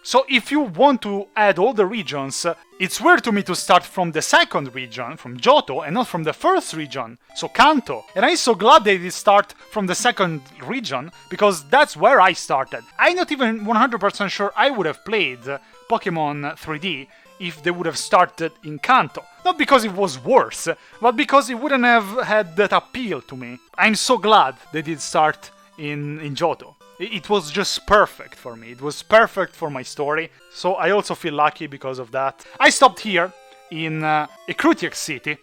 So if you want to add all the regions, it's weird to me to start from the second region, from Johto, and not from the first region, so Kanto. And I'm so glad they did start from the second region, because that's where I started. I'm not even 100% sure I would have played Pokemon 3D if they would have started in Kanto. Not because it was worse, but because it wouldn't have had that appeal to me. I'm so glad they did start in Johto. It was just perfect for me. It was perfect for my story, so I also feel lucky because of that. I stopped here in Ekrutiak City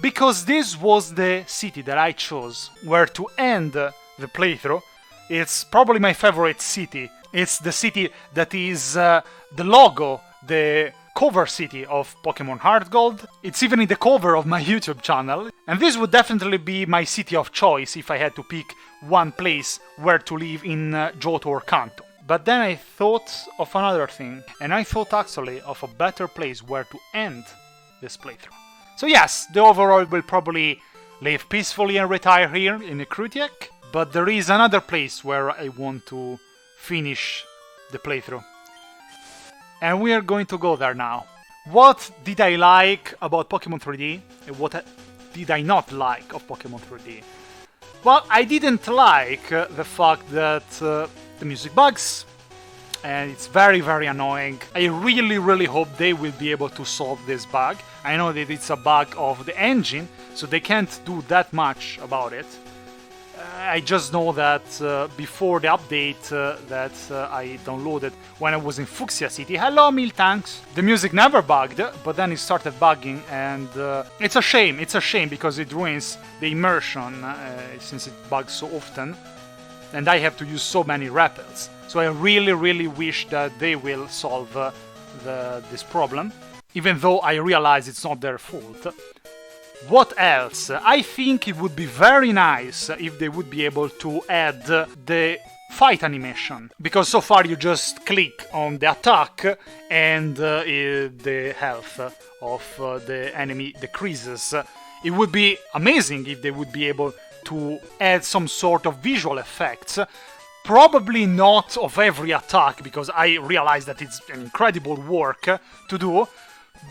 because this was the city that I chose where to end the playthrough. It's probably my favorite city. It's the city that is the logo, the cover city of Pokemon Heart Gold. It's even in the cover of my YouTube channel. And this would definitely be my city of choice if I had to pick one place where to live in Johto or Kanto. But then I thought of another thing, and I thought actually of a better place where to end this playthrough. So yes, the Overlord will probably live peacefully and retire here in Ekrutiak, but there is another place where I want to finish the playthrough. And we are going to go there now. What did I like about Pokemon 3D? And what did I not like of Pokemon 3D? Well, I didn't like the fact that the music bugs, and it's very annoying. I really hope they will be able to solve this bug. I know that it's a bug of the engine, so they can't do that much about it. I just know that before the update that I downloaded when I was in Fuchsia City, hello Miltanks, the music never bugged, but then it started bugging, and it's a shame because it ruins the immersion since it bugs so often, and I have to use so many rappels. So I really wish that they will solve this problem, even though I realize it's not their fault. What else? I think it would be very nice if they would be able to add the fight animation, because so far you just click on the attack and the health of the enemy decreases. It would be amazing if they would be able to add some sort of visual effects. Probably not of every attack, because I realize that it's an incredible work to do,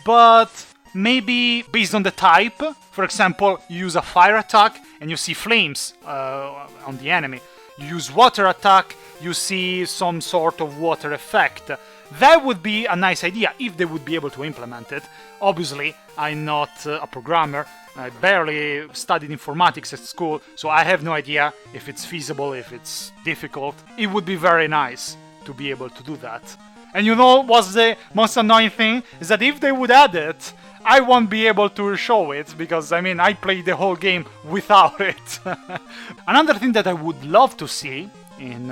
but maybe based on the type. For example, you use a fire attack and you see flames on the enemy. You use water attack, you see some sort of water effect. That would be a nice idea if they would be able to implement it. Obviously, I'm not a programmer. I barely studied informatics at school, so I have no idea if it's feasible, if it's difficult. It would be very nice to be able to do that. And you know what's the most annoying thing? Is that if they would add it, I won't be able to show it, because I played the whole game without it. Another thing that I would love to see in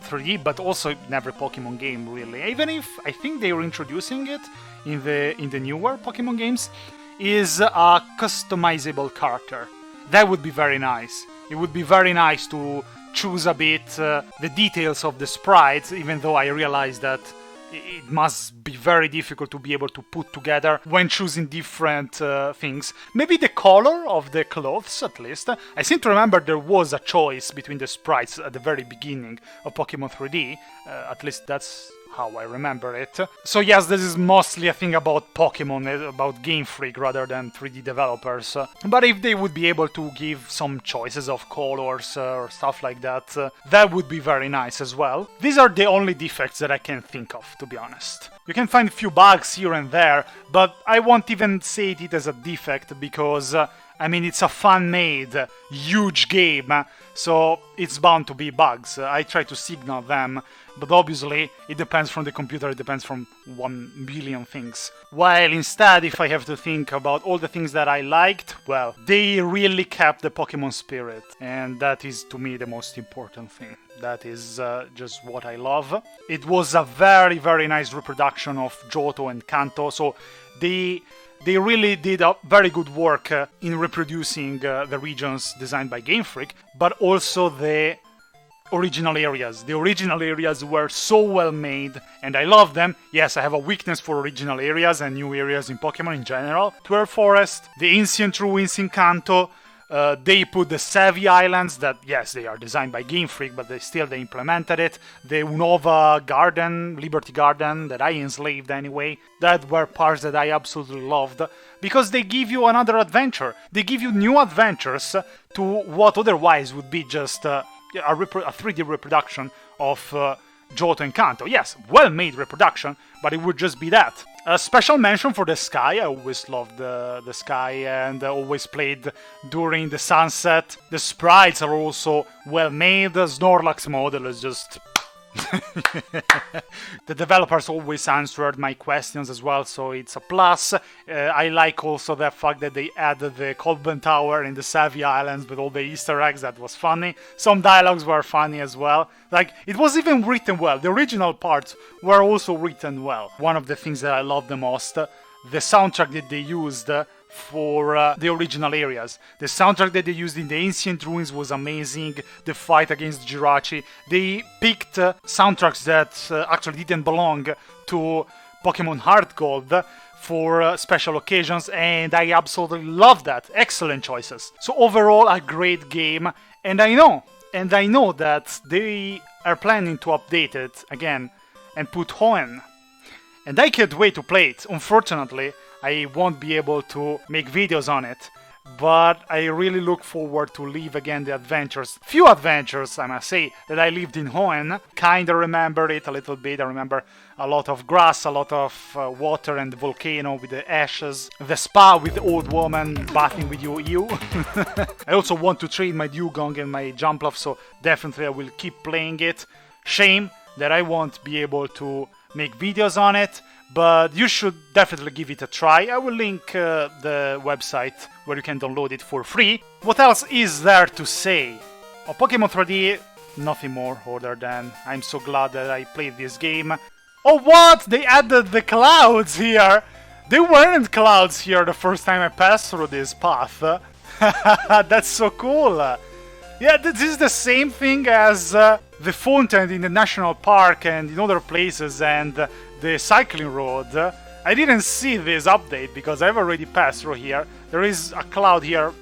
3D, but also in every Pokemon game really, even if I think they were introducing it in the newer Pokemon games, is a customizable character. That would be very nice. It would be very nice to choose a bit the details of the sprites, even though I realize that it must be very difficult to be able to put together when choosing different things. Maybe the color of the clothes, at least. I seem to remember there was a choice between the sprites at the very beginning of Pokemon 3D. At least that's how I remember it. So yes, this is mostly a thing about Pokemon, about Game Freak rather than 3D developers. But if they would be able to give some choices of colors or stuff like that, that would be very nice as well. These are the only defects that I can think of, to be honest. You can find a few bugs here and there, but I won't even say it as a defect because it's a fan-made, huge game, so it's bound to be bugs. I try to signal them, but obviously it depends from the computer, it depends from 1 billion things. While instead, if I have to think about all the things that I liked, well, they really kept the Pokemon spirit, and that is to me the most important thing. That is just what I love. It was a very nice reproduction of Johto and Kanto, so they really did a very good work in reproducing the regions designed by Game Freak, but also the original areas. The original areas were so well made, and I love them. Yes, I have a weakness for original areas and new areas in Pokemon in general. Twelve Forest, the Ancient Ruins in Kanto. They put the Savvy Islands that, yes, they are designed by Game Freak, but they implemented it. The Unova Garden, Liberty Garden, that I enslaved anyway. That were parts that I absolutely loved, because they give you another adventure. They give you new adventures to what otherwise would be just a 3D reproduction of Johto and Kanto. Yes, well-made reproduction, but it would just be that. A special mention for the sky. I always loved the sky and always played during the sunset. The sprites are also well made. The Snorlax model is just... The developers always answered my questions as well, so it's a plus. I like also the fact that they added the Colben Tower in the Savvy Islands with all the Easter eggs. That was funny. Some dialogues were funny as well. Like, it was even written well. The original parts were also written well. One of the things that I love the most, the soundtrack that they used for the original areas. The soundtrack that they used in the Ancient Ruins was amazing. The fight against Jirachi. They picked soundtracks that actually didn't belong to Pokemon Heart Gold for special occasions, and I absolutely love that. Excellent choices. So overall, a great game, and I know that they are planning to update it again and put Hoenn. And I can't wait to play it. Unfortunately, I won't be able to make videos on it but I really look forward to live again the adventures. Few adventures, I must say, that I lived in Hoenn. Kinda remember it a little bit. I remember a lot of grass, a lot of water and the volcano with the ashes. The spa with the old woman bathing with you. I also want to train my dugong and my Jumpluff, so definitely I will keep playing it. Shame that I won't be able to make videos on it, but you should definitely give it a try. I will link the website where you can download it for free. What else is there to say? On Pokemon 3D, nothing more other than I'm so glad that I played this game. Oh what? They added the clouds here! There weren't clouds here the first time I passed through this path. That's so cool! Yeah, this is the same thing as the fountain in the national park and in other places and the cycling road. I didn't see this update because I've already passed through here. There is a cloud here.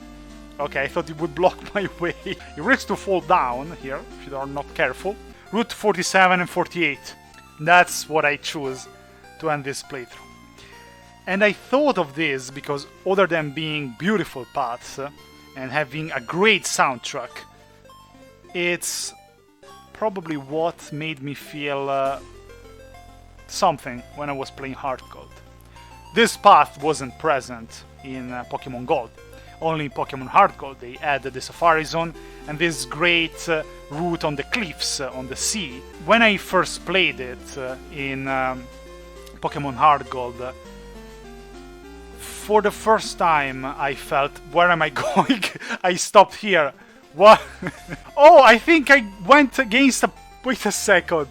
Okay, I thought it would block my way. You risk to fall down here if you are not careful. Route 47 and 48. That's what I choose to end this playthrough. And I thought of this because other than being beautiful paths and having a great soundtrack, it's probably what made me feel something when I was playing Heart Gold. This path wasn't present in Pokemon Gold. Only in Pokemon Heart Gold they added the Safari Zone and this great route on the cliffs, on the sea. When I first played it in Pokemon Heart Gold, for the first time I felt, where am I going? I stopped here. What? Oh, I think I went against a... Wait a second.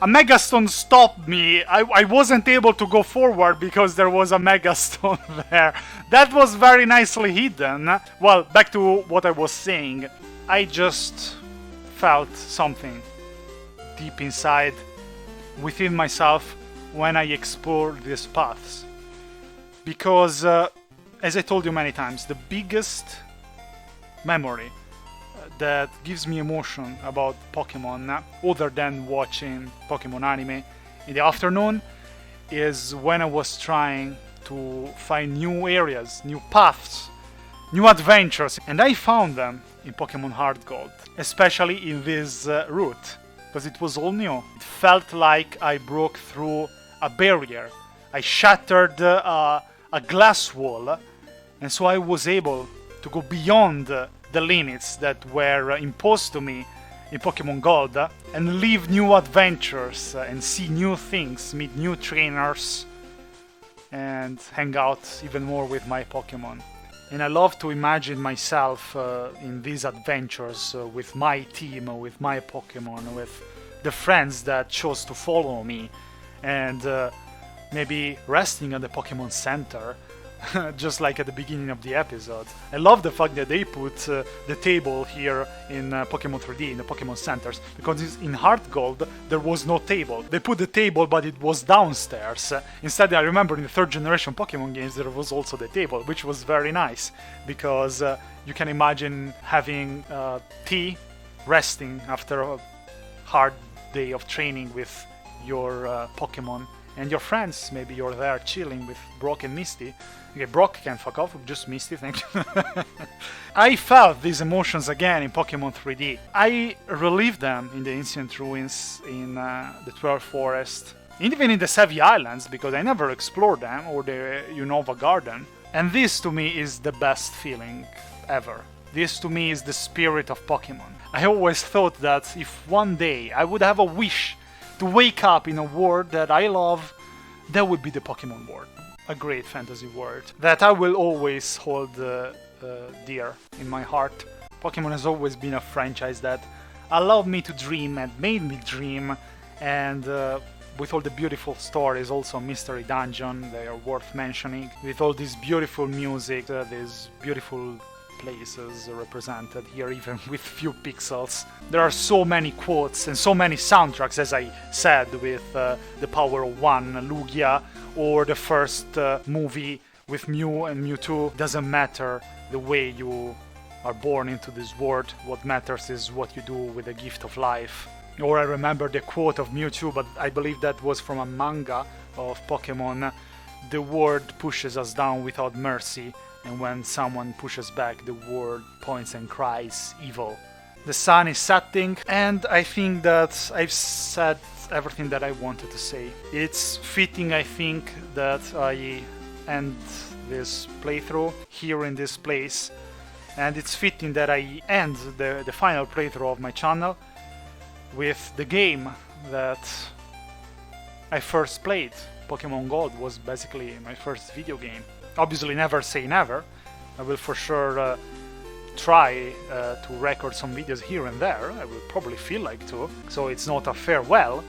A Megastone stopped me. I wasn't able to go forward because there was a Megastone there. That was very nicely hidden. Well, back to what I was saying. I just felt something deep inside, within myself, when I explored these paths. Because, as I told you many times, the biggest memory that gives me emotion about Pokemon, other than watching Pokemon anime in the afternoon, is when I was trying to find new areas, new paths, new adventures, and I found them in Pokemon Heart Gold, especially in this route, because it was all new. It felt like I broke through a barrier. I shattered a glass wall, and so I was able to go beyond the limits that were imposed to me in Pokemon Gold and live new adventures and see new things, meet new trainers and hang out even more with my Pokemon. And I love to imagine myself in these adventures with my team, with my Pokemon, with the friends that chose to follow me, and maybe resting at the Pokemon Center, just like at the beginning of the episode. I love the fact that they put the table here in Pokemon 3D, in the Pokemon Centers, because in Heart Gold there was no table. They put the table, but it was downstairs. Instead, I remember in the third generation Pokemon games there was also the table, which was very nice, because you can imagine having tea, resting after a hard day of training with your Pokemon and your friends. Maybe you're there chilling with Brock and Misty. Okay, Brock can fuck off, just Misty, thank you. I felt these emotions again in Pokemon 3D. I relived them in the Ancient Ruins, in the 12th Forest, even in the Sevii Islands, because I never explored them, or the Unova Garden. And this to me is the best feeling ever. This to me is the spirit of Pokemon. I always thought that if one day I would have a wish to wake up in a world that I love, that would be the Pokemon world. A great fantasy world that I will always hold dear in my heart. Pokemon has always been a franchise that allowed me to dream and made me dream, and with all the beautiful stories, also Mystery Dungeon, they are worth mentioning, with all this beautiful music, these beautiful places represented here, even with few pixels. There are so many quotes and so many soundtracks, as I said, with The Power of One, Lugia, or the first movie with Mew and Mewtwo. Doesn't matter the way you are born into this world, what matters is what you do with the gift of life. Or I remember the quote of Mewtwo, but I believe that was from a manga of Pokémon. The world pushes us down without mercy, and when someone pushes back, the world points and cries evil. The sun is setting, and I think that I've said everything that I wanted to say. It's fitting, I think, that I end this playthrough here in this place, and it's fitting that I end the final playthrough of my channel with the game that I first played. Pokemon Gold was basically my first video game. Obviously, never say never. I will for sure try to record some videos here and there. I will probably feel like to. So it's not a farewell.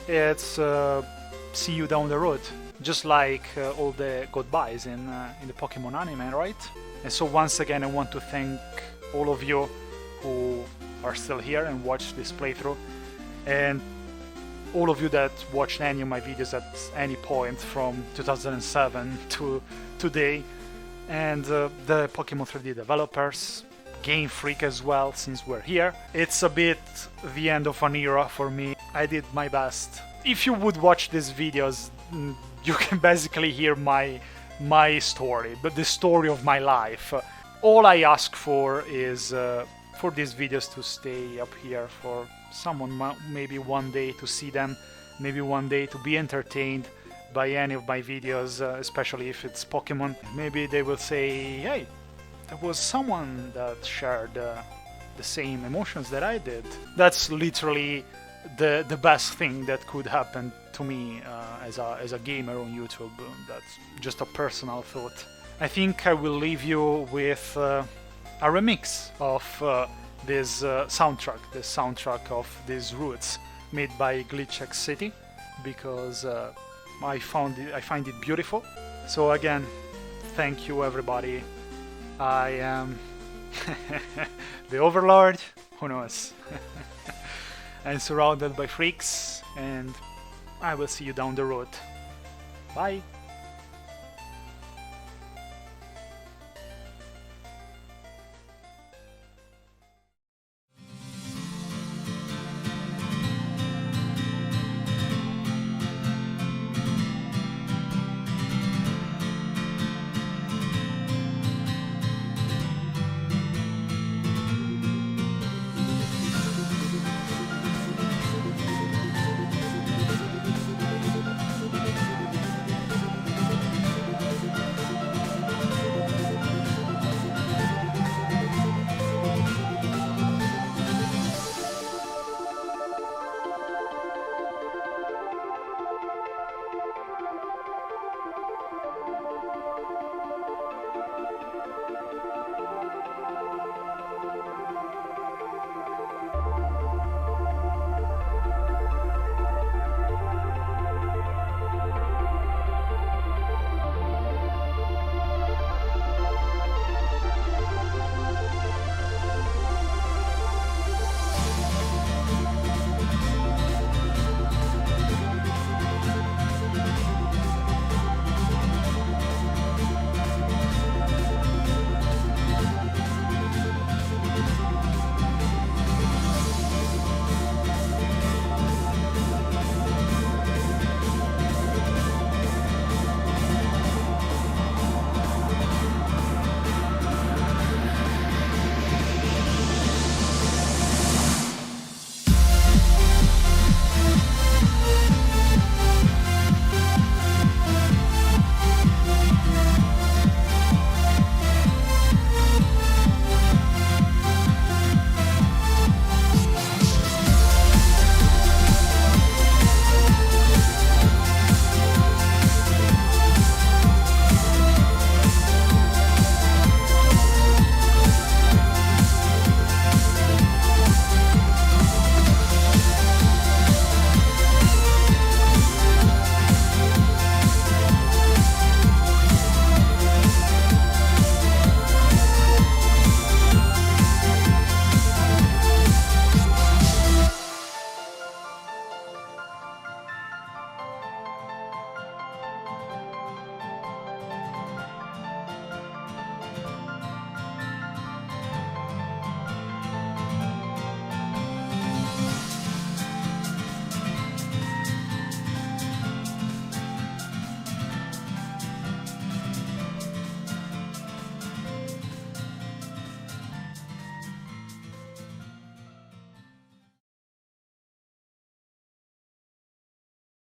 It's see you down the road. Just like all the goodbyes in the Pokemon anime, right? And so once again, I want to thank all of you who are still here and watch this playthrough, and all of you that watched any of my videos at any point from 2007 to today, and the Pokemon 3D developers, Game Freak as well, since we're here. It's a bit the end of an era for me. I did my best. If you would watch these videos, you can basically hear my story, but the story of my life. All I ask for is for these videos to stay up here for someone, maybe one day to see them, maybe one day to be entertained by any of my videos, especially if it's Pokemon. Maybe they will say, hey, there was someone that shared the same emotions that I did. That's literally the best thing that could happen to me as a gamer on YouTube. That's just a personal thought. I think I will leave you with a remix of this soundtrack, the soundtrack of these Roots, made by Glitch City, because I find it beautiful. So again, thank you everybody. I am the Overlord, who knows? I'm surrounded by freaks, and I will see you down the road. Bye!